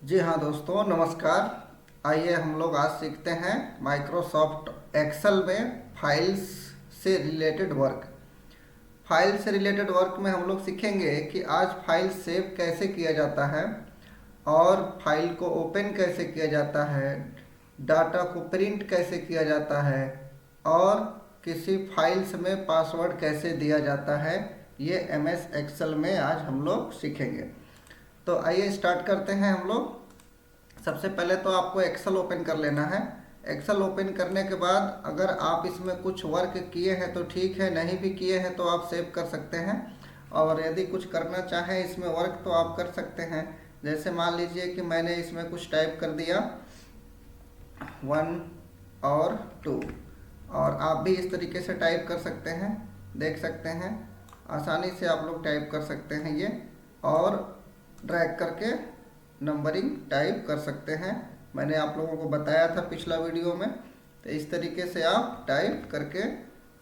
जी हाँ दोस्तों, नमस्कार। आइए हम लोग आज सीखते हैं माइक्रोसॉफ्ट एक्सेल में फाइल्स से रिलेटेड वर्क। फाइल से रिलेटेड वर्क में हम लोग सीखेंगे कि आज फाइल सेव कैसे किया जाता है और फाइल को ओपन कैसे किया जाता है, डाटा को प्रिंट कैसे किया जाता है और किसी फाइल्स में पासवर्ड कैसे दिया जाता है। ये एमएस एक्सेल में आज हम लोग सीखेंगे। तो आइए स्टार्ट करते हैं हम लोग। सबसे पहले तो आपको एक्सेल ओपन कर लेना है। एक्सेल ओपन करने के बाद अगर आप इसमें कुछ वर्क किए हैं तो ठीक है, नहीं भी किए हैं तो आप सेव कर सकते हैं। और यदि कुछ करना चाहें इसमें वर्क तो आप कर सकते हैं। जैसे मान लीजिए कि मैंने इसमें कुछ टाइप कर दिया 1 और 2, और आप भी इस तरीके से टाइप कर सकते हैं। देख सकते हैं आसानी से आप लोग टाइप कर सकते हैं ये, और ड्रैग करके नंबरिंग टाइप कर सकते हैं। मैंने आप लोगों को बताया था पिछला वीडियो में। तो इस तरीके से आप टाइप करके,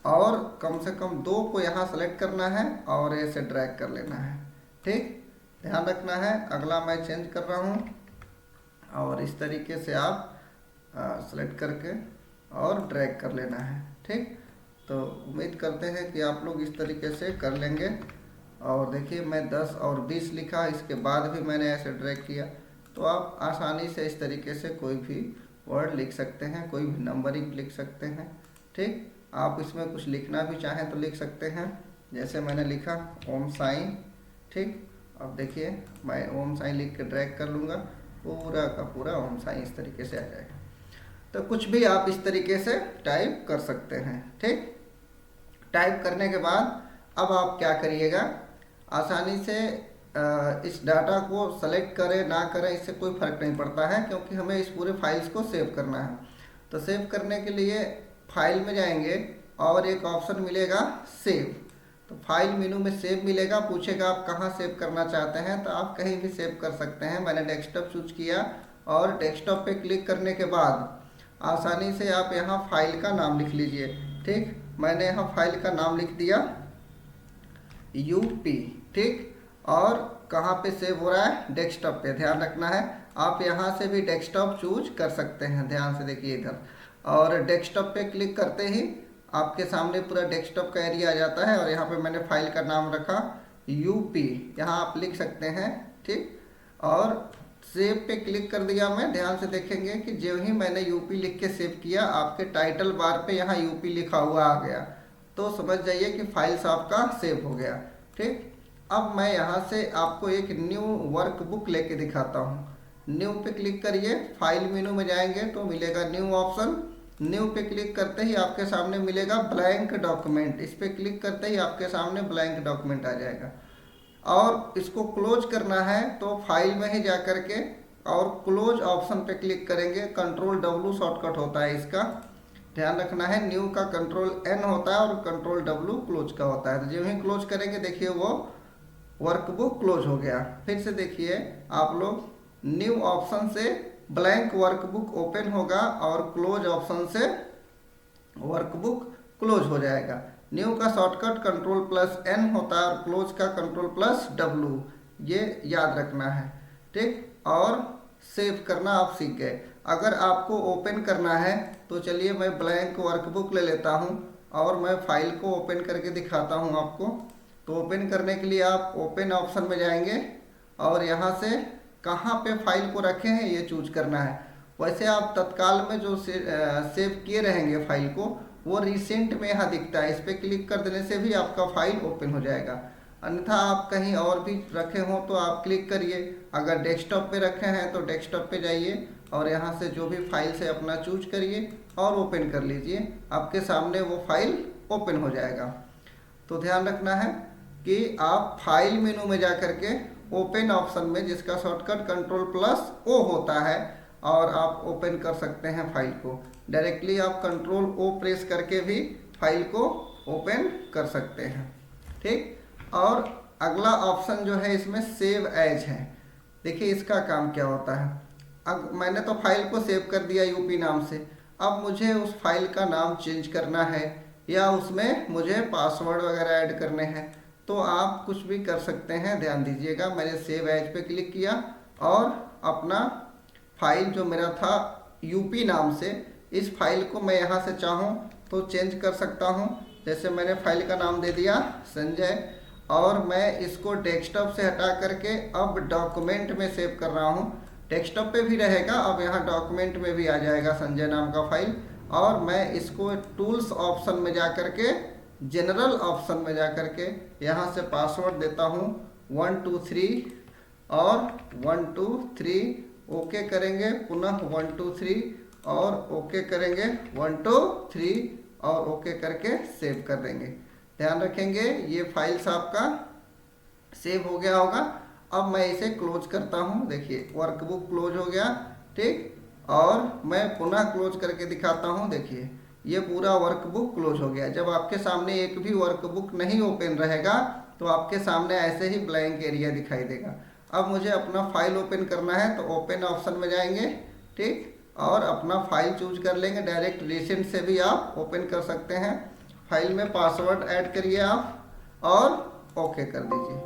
और कम से कम 2 को यहाँ सेलेक्ट करना है और ऐसे ड्रैग कर लेना है। ठीक, ध्यान रखना है। अगला मैं चेंज कर रहा हूँ, और इस तरीके से आप सेलेक्ट करके और ड्रैग कर लेना है। ठीक, तो उम्मीद करते हैं कि आप लोग इस तरीके से कर लेंगे। और देखिए मैं 10 और 20 लिखा, इसके बाद भी मैंने ऐसे ड्रैग किया। तो आप आसानी से इस तरीके से कोई भी वर्ड लिख सकते हैं, कोई भी नंबरिंग लिख सकते हैं। ठीक, आप इसमें कुछ लिखना भी चाहें तो लिख सकते हैं। जैसे मैंने लिखा ओम साईं। ठीक, अब देखिए मैं ओम साईं लिख के ड्रैग कर लूँगा, पूरा का पूरा ओम साईं इस तरीके से आ जाएगा। तो कुछ भी आप इस तरीके से टाइप कर सकते हैं। ठीक, टाइप करने के बाद अब आप क्या करिएगा, आसानी से इस डाटा को सेलेक्ट करें ना करें इससे कोई फ़र्क नहीं पड़ता है, क्योंकि हमें इस पूरे फाइल्स को सेव करना है। तो सेव करने के लिए फाइल में जाएंगे और एक ऑप्शन मिलेगा सेव। तो फाइल मेनू में सेव मिलेगा, पूछेगा आप कहाँ सेव करना चाहते हैं, तो आप कहीं भी सेव कर सकते हैं। मैंने डेस्कटॉप चूज किया, और डेस्कटॉप पे क्लिक करने के बाद आसानी से आप यहाँ फाइल का नाम लिख लीजिए। ठीक, मैंने यहाँ फाइल का नाम लिख दिया यूपी। ठीक, और कहाँ पे सेव हो रहा है, डेस्कटॉप पे। ध्यान रखना है, आप यहाँ से भी डेस्कटॉप चूज कर सकते हैं। ध्यान से देखिए इधर, और डेस्कटॉप पे क्लिक करते ही आपके सामने पूरा डेस्कटॉप का एरिया आ जाता है। और यहाँ पे मैंने फाइल का नाम रखा यूपी, यहाँ आप लिख सकते हैं। ठीक, और सेव पे क्लिक कर दिया मैं। ध्यान से देखेंगे कि जो ही मैंने यूपी लिख के सेव किया, आपके टाइटल बार पे यहाँ यूपी लिखा हुआ आ गया। तो समझ जाइए कि फाइल्स आपका सेव हो गया। ठीक, अब मैं यहाँ से आपको एक न्यू वर्कबुक लेके दिखाता हूँ। न्यू पे क्लिक करिए, फाइल मेनू में जाएंगे तो मिलेगा न्यू ऑप्शन। न्यू पे क्लिक करते ही आपके सामने मिलेगा ब्लैंक डॉक्यूमेंट। इस पे क्लिक करते ही आपके सामने ब्लैंक डॉक्यूमेंट आ जाएगा। और इसको क्लोज करना है तो फाइल में ही जा करके और क्लोज ऑप्शन पे क्लिक करेंगे। कंट्रोल W शॉर्टकट होता है इसका, ध्यान रखना है। न्यू का कंट्रोल N होता है और कंट्रोल W क्लोज का होता है। तो जो ही क्लोज करेंगे देखिए वो वर्कबुक क्लोज हो गया। फिर से देखिए आप लोग, न्यू ऑप्शन से ब्लैंक वर्कबुक ओपन होगा और क्लोज ऑप्शन से वर्कबुक क्लोज हो जाएगा। न्यू का शॉर्टकट कंट्रोल+N होता है और क्लोज का कंट्रोल+W, ये याद रखना है। ठीक, और सेव करना आप सीख गए। अगर आपको ओपन करना है तो चलिए मैं ब्लैंक वर्कबुक ले लेता हूँ और मैं फाइल को ओपन करके दिखाता हूँ आपको। तो ओपन करने के लिए आप ओपन ऑप्शन में जाएंगे और यहाँ से कहाँ पे फाइल को रखे हैं ये चूज करना है। वैसे आप तत्काल में जो सेव किए रहेंगे फाइल को, वो रिसेंट में यहाँ दिखता है। इस पर क्लिक कर देने से भी आपका फाइल ओपन हो जाएगा। अन्यथा आप कहीं और भी रखे हों तो आप क्लिक करिए। अगर डेस्कटॉप पे रखे हैं तो डेस्कटॉप पे जाइए और यहाँ से जो भी फाइल से अपना चूज करिए और ओपन कर लीजिए। आपके सामने वो फाइल ओपन हो जाएगा। तो ध्यान रखना है कि आप फाइल मेनू में जा करके ओपन ऑप्शन में, जिसका शॉर्टकट कंट्रोल+O होता है, और आप ओपन कर सकते हैं फाइल को। डायरेक्टली आप कंट्रोल O प्रेस करके भी फाइल को ओपन कर सकते हैं। ठीक, और अगला ऑप्शन जो है इसमें सेव एज है। देखिए इसका काम क्या होता है। अब मैंने तो फाइल को सेव कर दिया यूपी नाम से, अब मुझे उस फाइल का नाम चेंज करना है या उसमें मुझे पासवर्ड वगैरह ऐड करने हैं, तो आप कुछ भी कर सकते हैं। ध्यान दीजिएगा, मैंने सेव एज पे क्लिक किया और अपना फाइल जो मेरा था यूपी नाम से, इस फाइल को मैं यहाँ से चाहूँ तो चेंज कर सकता हूँ। जैसे मैंने फाइल का नाम दे दिया संजय, और मैं इसको डेस्कटॉप से हटा करके अब डॉक्यूमेंट में सेव कर रहा हूँ। डेस्कटॉप पे भी रहेगा, अब यहाँ डॉक्यूमेंट में भी आ जाएगा संजय नाम का फाइल। और मैं इसको टूल्स ऑप्शन में जा करके, जनरल ऑप्शन में जा करके यहाँ से पासवर्ड देता हूँ 1 2 3 और 1 2 3, ओके करेंगे, पुनः 1 2 3 और ओके करेंगे 1 2 3 और ओके करके सेव कर देंगे। ध्यान रखेंगे ये फाइल्स आपका सेव हो गया होगा। अब मैं इसे क्लोज करता हूँ, देखिए वर्कबुक क्लोज हो गया, ठीक। और मैं पुनः क्लोज करके दिखाता हूँ, देखिए ये पूरा वर्कबुक क्लोज हो गया। जब आपके सामने एक भी वर्कबुक नहीं ओपन रहेगा तो आपके सामने ऐसे ही ब्लैंक एरिया दिखाई देगा। अब मुझे अपना फाइल ओपन करना है तो ओपन ऑप्शन में जाएंगे, ठीक, और अपना फाइल चूज कर लेंगे। डायरेक्ट रिसेंट से भी आप ओपन कर सकते हैं। फाइल में पासवर्ड ऐड करिए आप और ओके कर दीजिए,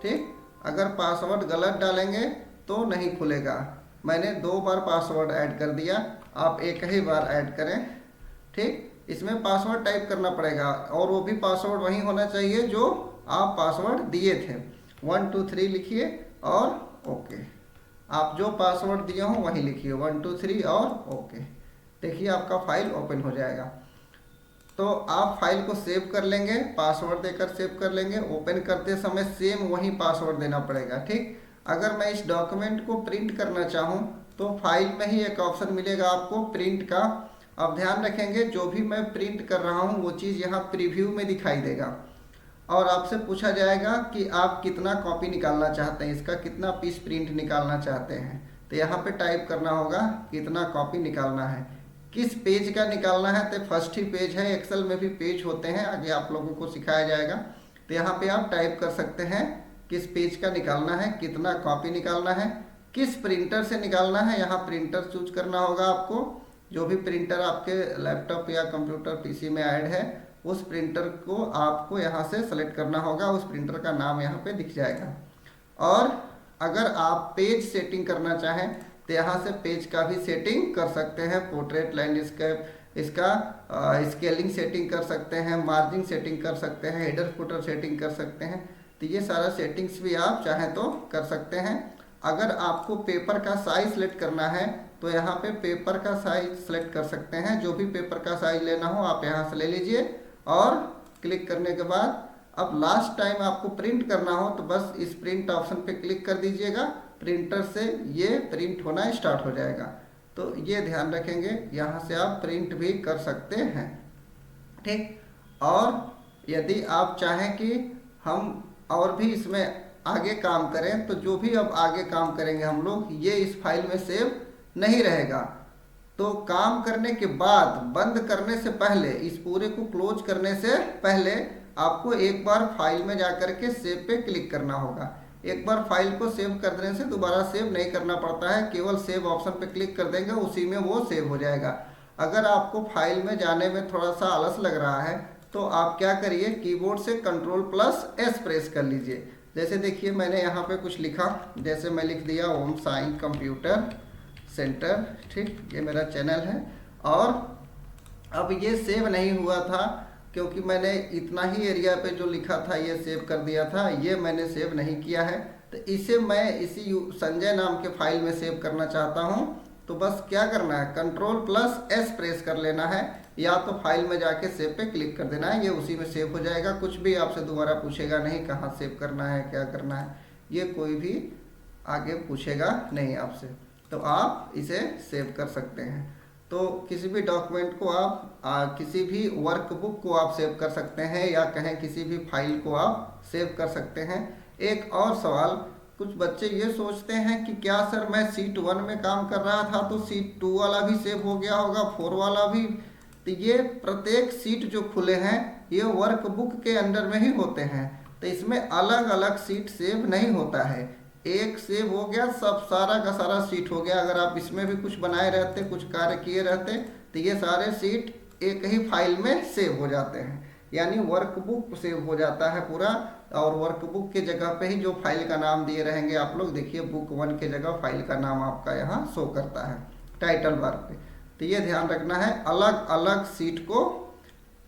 ठीक। अगर पासवर्ड गलत डालेंगे तो नहीं खुलेगा। मैंने 2 बार पासवर्ड ऐड कर दिया, आप एक ही बार ऐड करें, ठीक। इसमें पासवर्ड टाइप करना पड़ेगा और वो भी पासवर्ड वही होना चाहिए जो आप पासवर्ड दिए थे। 1 2 3 लिखिए और ओके। आप जो पासवर्ड दिए हो वही लिखिए, 1 2 3 और ओके। देखिए आपका फाइल ओपन हो जाएगा। तो आप फाइल को सेव कर लेंगे, पासवर्ड देकर सेव कर लेंगे। ओपन करते समय सेम वही पासवर्ड देना पड़ेगा, ठीक। अगर मैं इस डॉक्यूमेंट को प्रिंट करना चाहूँ तो फाइल में ही एक ऑप्शन मिलेगा आपको प्रिंट का। अब ध्यान रखेंगे जो भी मैं प्रिंट कर रहा हूँ वो चीज़ यहाँ प्रीव्यू में दिखाई देगा और आपसे पूछा जाएगा कि आप कितना कॉपी निकालना चाहते हैं, इसका कितना पीस प्रिंट निकालना चाहते हैं। तो यहाँ पे टाइप करना होगा कितना कॉपी निकालना है, किस पेज का निकालना है। तो फर्स्ट ही पेज है, एक्सेल में भी पेज होते हैं, आगे आप लोगों को सिखाया जाएगा। तो यहाँ पे आप टाइप कर सकते हैं किस पेज का निकालना है, कितना कॉपी निकालना है, किस प्रिंटर से निकालना है। यहाँ प्रिंटर चूज करना होगा आपको, जो भी प्रिंटर आपके लैपटॉप या कंप्यूटर पीसी में ऐड है उस प्रिंटर को आपको यहाँ से सेलेक्ट करना होगा। उस प्रिंटर का नाम यहाँ पे दिख जाएगा। और अगर आप पेज सेटिंग करना चाहें तो यहाँ से पेज का भी सेटिंग कर सकते हैं। पोर्ट्रेट, लैंडस्केप, इसका स्केलिंग सेटिंग कर सकते हैं, मार्जिन सेटिंग कर सकते हैं, हेडर फुटर सेटिंग कर सकते हैं। तो ये सारा सेटिंग्स भी आप चाहें तो कर सकते हैं। अगर आपको पेपर का साइज सेलेक्ट करना है तो यहाँ पे पेपर का साइज सेलेक्ट कर सकते हैं। जो भी पेपर का साइज लेना हो आप यहाँ से ले लीजिए और क्लिक करने के बाद अब लास्ट टाइम आपको प्रिंट करना हो तो बस इस प्रिंट ऑप्शन पे क्लिक कर दीजिएगा। प्रिंटर से ये प्रिंट होना स्टार्ट हो जाएगा। तो ये ध्यान रखेंगे, यहाँ से आप प्रिंट भी कर सकते हैं, ठीक। और यदि आप चाहें कि हम और भी इसमें आगे काम करें तो जो भी अब आगे काम करेंगे हम लोग, ये इस फाइल में सेव नहीं रहेगा। तो काम करने के बाद, बंद करने से पहले, इस पूरे को क्लोज करने से पहले आपको एक बार फाइल में जाकर के सेव पे क्लिक करना होगा। एक बार फाइल को सेव कर देने से दोबारा सेव नहीं करना पड़ता है, केवल सेव ऑप्शन पे क्लिक कर देंगे, उसी में वो सेव हो जाएगा। अगर आपको फाइल में जाने में थोड़ा सा आलस लग रहा है तो आप क्या करिए, कीबोर्ड से Ctrl+S प्रेस कर लीजिए। जैसे देखिए मैंने यहाँ पे कुछ लिखा, जैसे मैं लिख दिया ओम साई कंप्यूटर सेंटर, ठीक, ये मेरा चैनल है। और अब ये सेव नहीं हुआ था क्योंकि मैंने इतना ही एरिया पे जो लिखा था ये सेव कर दिया था, ये मैंने सेव नहीं किया है। तो इसे मैं इसी संजय नाम के फाइल में सेव करना चाहता हूँ। तो बस क्या करना है, Ctrl+S प्रेस कर लेना है, या तो फाइल में जाके सेव पे क्लिक कर देना है, ये उसी में सेव हो जाएगा। कुछ भी आपसे दोबारा पूछेगा नहीं कहाँ सेव करना है, क्या करना है, ये कोई भी आगे पूछेगा नहीं आपसे। तो आप इसे सेव कर सकते हैं। तो किसी भी डॉक्यूमेंट को आप किसी भी वर्कबुक को आप सेव कर सकते हैं, या कहें किसी भी फाइल को आप सेव कर सकते हैं। एक और सवाल, कुछ बच्चे ये सोचते हैं कि क्या सर मैं सीट 1 में काम कर रहा था तो सीट 2 वाला भी सेव हो गया होगा, 4 वाला भी। तो ये प्रत्येक सीट जो खुले हैं ये वर्कबुक के अंडर में ही होते हैं। तो इसमें अलग अलग सीट सेव नहीं होता है, एक सेव हो गया, सब सारा का सारा सीट हो गया। अगर आप इसमें भी कुछ बनाए रहते, कुछ कार्य किए रहते तो ये सारे सीट एक ही फाइल में सेव हो जाते हैं। यानी वर्कबुक सेव हो जाता है पूरा, और वर्कबुक के जगह पे ही जो फाइल का नाम दिए रहेंगे आप लोग देखिए, बुक 1 के जगह फाइल का नाम आपका यहाँ शो करता है टाइटल बार पे। तो ये ध्यान रखना है, अलग अलग सीट को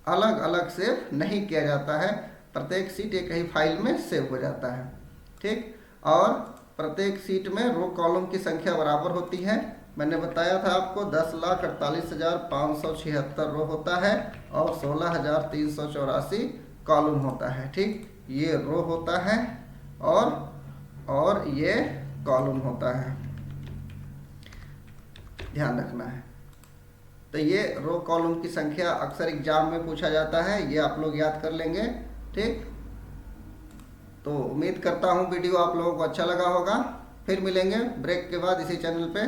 अलग अलग सेव नहीं किया जाता है, प्रत्येक सीट एक ही फाइल में सेव हो जाता है। ठीक, और प्रत्येक सीट में रो कॉलम की संख्या बराबर होती है। मैंने बताया था आपको 10,48,576 रो होता है और 16,384 कॉलम होता है। ठीक, ये रो होता है और ये कॉलम होता है, ध्यान रखना है। तो ये रो कॉलम की संख्या अक्सर एग्जाम में पूछा जाता है, ये आप लोग याद कर लेंगे। ठीक, तो उम्मीद करता हूँ वीडियो आप लोगों को अच्छा लगा होगा। फिर मिलेंगे ब्रेक के बाद इसी चैनल पे।